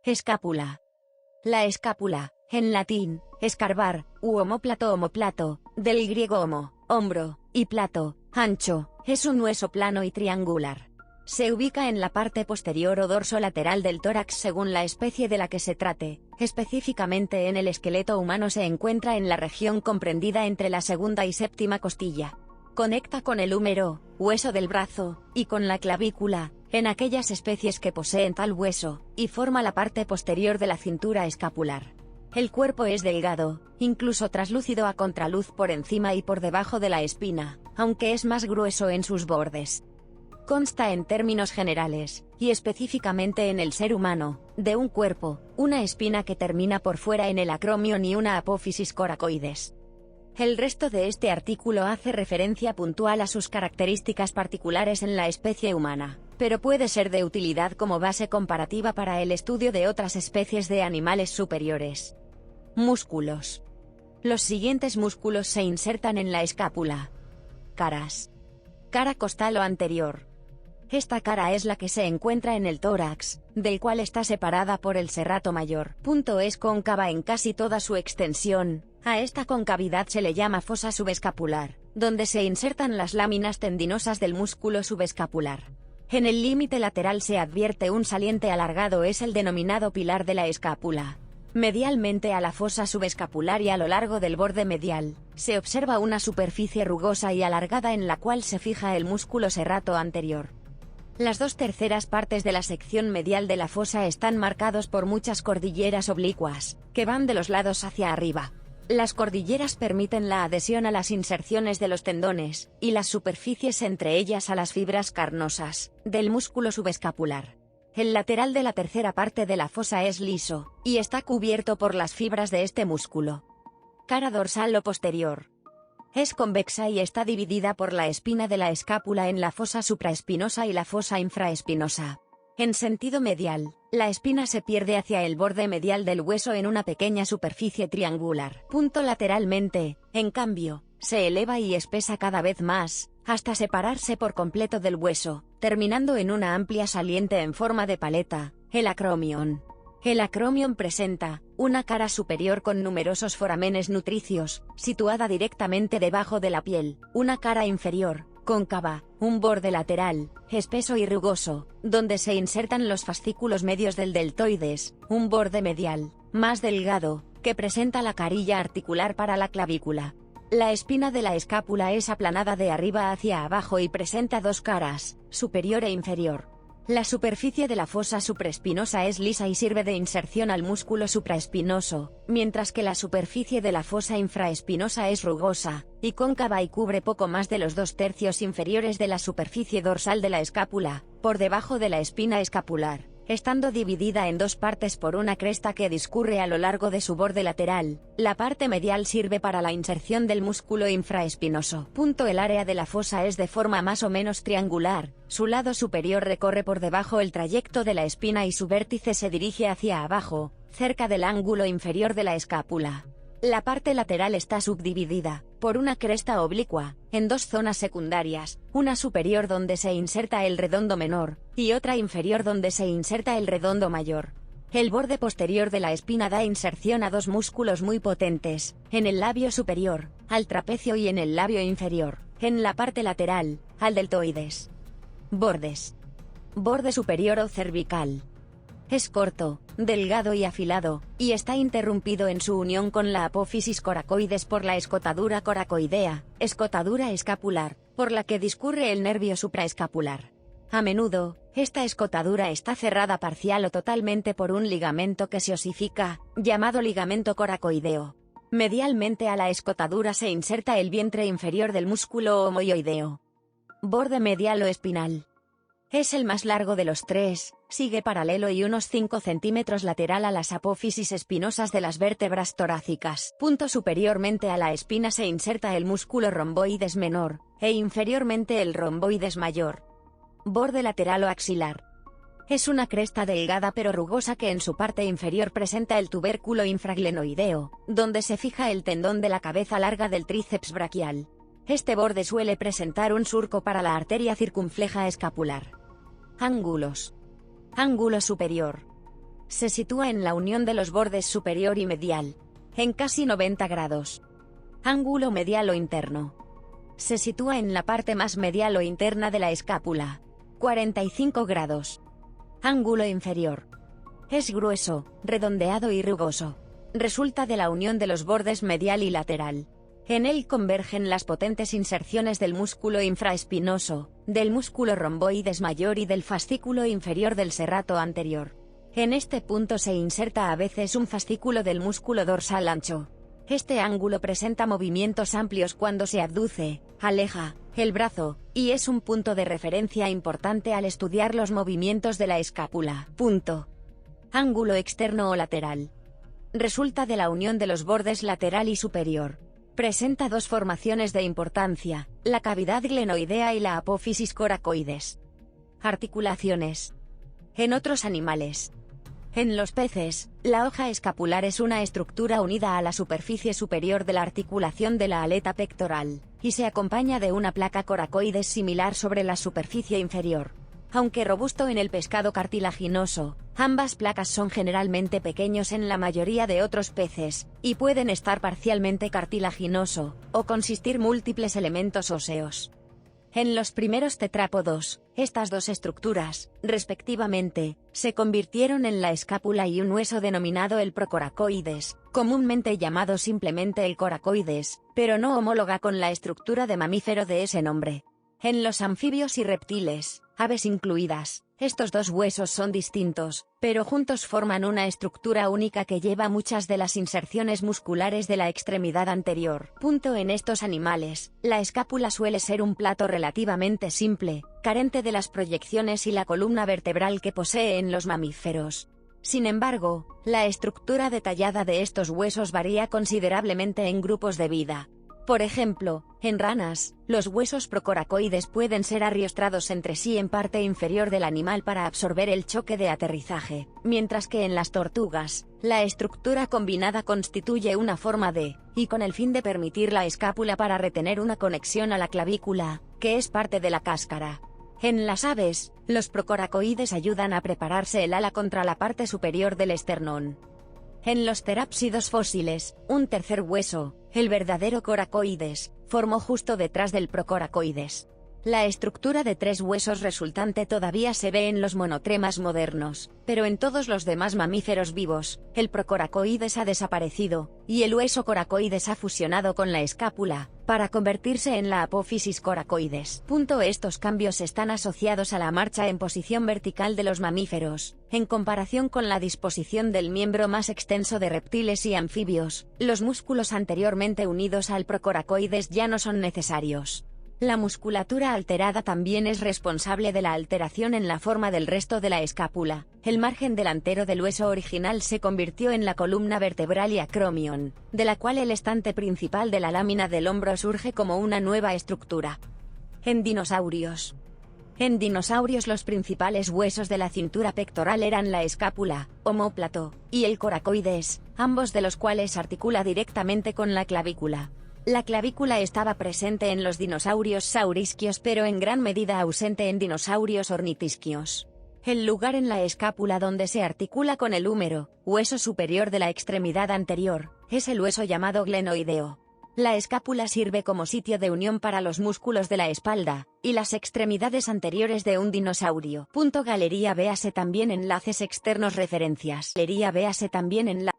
Escápula. La escápula, en latín, escarbar, u omóplato, del griego homo, hombro, y plato, ancho, es un hueso plano y triangular. Se ubica en la parte posterior o dorso lateral del tórax según la especie de la que se trate. Específicamente en el esqueleto humano se encuentra en la región comprendida entre la segunda y séptima costilla. Conecta con el húmero, hueso del brazo, y con la clavícula, en aquellas especies que poseen tal hueso, y forma la parte posterior de la cintura escapular. El cuerpo es delgado, incluso traslúcido a contraluz por encima y por debajo de la espina, aunque es más grueso en sus bordes. Consta en términos generales, y específicamente en el ser humano, de un cuerpo, una espina que termina por fuera en el acromion y una apófisis coracoides. El resto de este artículo hace referencia puntual a sus características particulares en la especie humana, pero puede ser de utilidad como base comparativa para el estudio de otras especies de animales superiores. Músculos. Los siguientes músculos se insertan en la escápula. Caras. Cara costal o anterior. Esta cara es la que se encuentra en el tórax, del cual está separada por el serrato mayor. Es cóncava en casi toda su extensión. A esta concavidad se le llama fosa subescapular, donde se insertan las láminas tendinosas del músculo subescapular. En el límite lateral se advierte un saliente alargado, es el denominado pilar de la escápula. Medialmente a la fosa subescapular y a lo largo del borde medial, se observa una superficie rugosa y alargada en la cual se fija el músculo serrato anterior. Las 2/3 partes de la sección medial de la fosa están marcados por muchas cordilleras oblicuas, que van de los lados hacia arriba. Las cordilleras permiten la adhesión a las inserciones de los tendones, y las superficies entre ellas a las fibras carnosas, del músculo subescapular. El lateral de la tercera parte de la fosa es liso, y está cubierto por las fibras de este músculo. Cara dorsal o posterior. Es convexa y está dividida por la espina de la escápula en la fosa supraespinosa y la fosa infraespinosa. En sentido medial, la espina se pierde hacia el borde medial del hueso en una pequeña superficie triangular. Lateralmente, en cambio, se eleva y espesa cada vez más, hasta separarse por completo del hueso, terminando en una amplia saliente en forma de paleta, el acromion. El acromion presenta una cara superior con numerosos foramenes nutricios, situada directamente debajo de la piel, una cara inferior, cóncava, un borde lateral, espeso y rugoso, donde se insertan los fascículos medios del deltoides, un borde medial, más delgado, que presenta la carilla articular para la clavícula. La espina de la escápula es aplanada de arriba hacia abajo y presenta dos caras, superior e inferior. La superficie de la fosa supraespinosa es lisa y sirve de inserción al músculo supraespinoso, mientras que la superficie de la fosa infraespinosa es rugosa y cóncava y cubre poco más de los 2/3 inferiores de la superficie dorsal de la escápula, por debajo de la espina escapular, estando dividida en dos partes por una cresta que discurre a lo largo de su borde lateral. La parte medial sirve para la inserción del músculo infraespinoso. El área de la fosa es de forma más o menos triangular, su lado superior recorre por debajo el trayecto de la espina y su vértice se dirige hacia abajo, cerca del ángulo inferior de la escápula. La parte lateral está subdividida, por una cresta oblicua, en dos zonas secundarias, una superior donde se inserta el redondo menor, y otra inferior donde se inserta el redondo mayor. El borde posterior de la espina da inserción a dos músculos muy potentes, en el labio superior, al trapecio y en el labio inferior, en la parte lateral, al deltoides. Bordes. Borde superior o cervical. Es corto, delgado y afilado, y está interrumpido en su unión con la apófisis coracoides por la escotadura coracoidea, escotadura escapular, por la que discurre el nervio supraescapular. A menudo, esta escotadura está cerrada parcial o totalmente por un ligamento que se osifica, llamado ligamento coracoideo. Medialmente a la escotadura se inserta el vientre inferior del músculo homoioideo. Borde medial o espinal. Es el más largo de los tres, sigue paralelo y unos 5 centímetros lateral a las apófisis espinosas de las vértebras torácicas. Superiormente a la espina se inserta el músculo romboides menor, e inferiormente el romboides mayor. Borde lateral o axilar. Es una cresta delgada pero rugosa que en su parte inferior presenta el tubérculo infraglenoideo, donde se fija el tendón de la cabeza larga del tríceps braquial. Este borde suele presentar un surco para la arteria circunfleja escapular. Ángulos. Ángulo superior. Se sitúa en la unión de los bordes superior y medial, en casi 90 grados. Ángulo medial o interno. Se sitúa en la parte más medial o interna de la escápula, 45 grados. Ángulo inferior. Es grueso, redondeado y rugoso. Resulta de la unión de los bordes medial y lateral. En él convergen las potentes inserciones del músculo infraespinoso, del músculo romboides mayor y del fascículo inferior del serrato anterior. En este punto se inserta a veces un fascículo del músculo dorsal ancho. Este ángulo presenta movimientos amplios cuando se abduce, aleja, el brazo, y es un punto de referencia importante al estudiar los movimientos de la escápula. Punto. Ángulo externo o lateral. Resulta de la unión de los bordes lateral y superior. Presenta dos formaciones de importancia, la cavidad glenoidea y la apófisis coracoides. Articulaciones. En otros animales. En los peces, la hoja escapular es una estructura unida a la superficie superior de la articulación de la aleta pectoral, y se acompaña de una placa coracoides similar sobre la superficie inferior. Aunque robusto en el pescado cartilaginoso, ambas placas son generalmente pequeños en la mayoría de otros peces, y pueden estar parcialmente cartilaginoso, o consistir múltiples elementos óseos. En los primeros tetrápodos, estas dos estructuras, respectivamente, se convirtieron en la escápula y un hueso denominado el procoracoides, comúnmente llamado simplemente el coracoides, pero no homóloga con la estructura de mamífero de ese nombre. En los anfibios y reptiles, aves incluidas, estos dos huesos son distintos, pero juntos forman una estructura única que lleva muchas de las inserciones musculares de la extremidad anterior. En estos animales, la escápula suele ser un plato relativamente simple, carente de las proyecciones y la columna vertebral que posee en los mamíferos. Sin embargo, la estructura detallada de estos huesos varía considerablemente en grupos de vida. Por ejemplo, en ranas, los huesos procoracoides pueden ser arriostrados entre sí en parte inferior del animal para absorber el choque de aterrizaje, mientras que en las tortugas, la estructura combinada constituye una forma de, y con el fin de permitir la escápula para retener una conexión a la clavícula, que es parte de la cáscara. En las aves, los procoracoides ayudan a prepararse el ala contra la parte superior del esternón. En los terápsidos fósiles, un tercer hueso, el verdadero coracoides, formó justo detrás del procoracoides. La estructura de tres huesos resultante todavía se ve en los monotremas modernos, pero en todos los demás mamíferos vivos, el procoracoides ha desaparecido, y el hueso coracoides ha fusionado con la escápula, para convertirse en la apófisis coracoides. Estos cambios están asociados a la marcha en posición vertical de los mamíferos. En comparación con la disposición del miembro más extenso de reptiles y anfibios, los músculos anteriormente unidos al procoracoides ya no son necesarios. La musculatura alterada también es responsable de la alteración en la forma del resto de la escápula. El margen delantero del hueso original se convirtió en la columna vertebral y acromion, de la cual el estante principal de la lámina del hombro surge como una nueva estructura. En dinosaurios. En dinosaurios los principales huesos de la cintura pectoral eran la escápula, omóplato, y el coracoides, ambos de los cuales articula directamente con la clavícula. La clavícula estaba presente en los dinosaurios saurisquios pero en gran medida ausente en dinosaurios ornitisquios. El lugar en la escápula donde se articula con el húmero, hueso superior de la extremidad anterior, es el hueso llamado glenoideo. La escápula sirve como sitio de unión para los músculos de la espalda y las extremidades anteriores de un dinosaurio. Galería véase también enlaces externos. Referencias. Galería véase también enlaces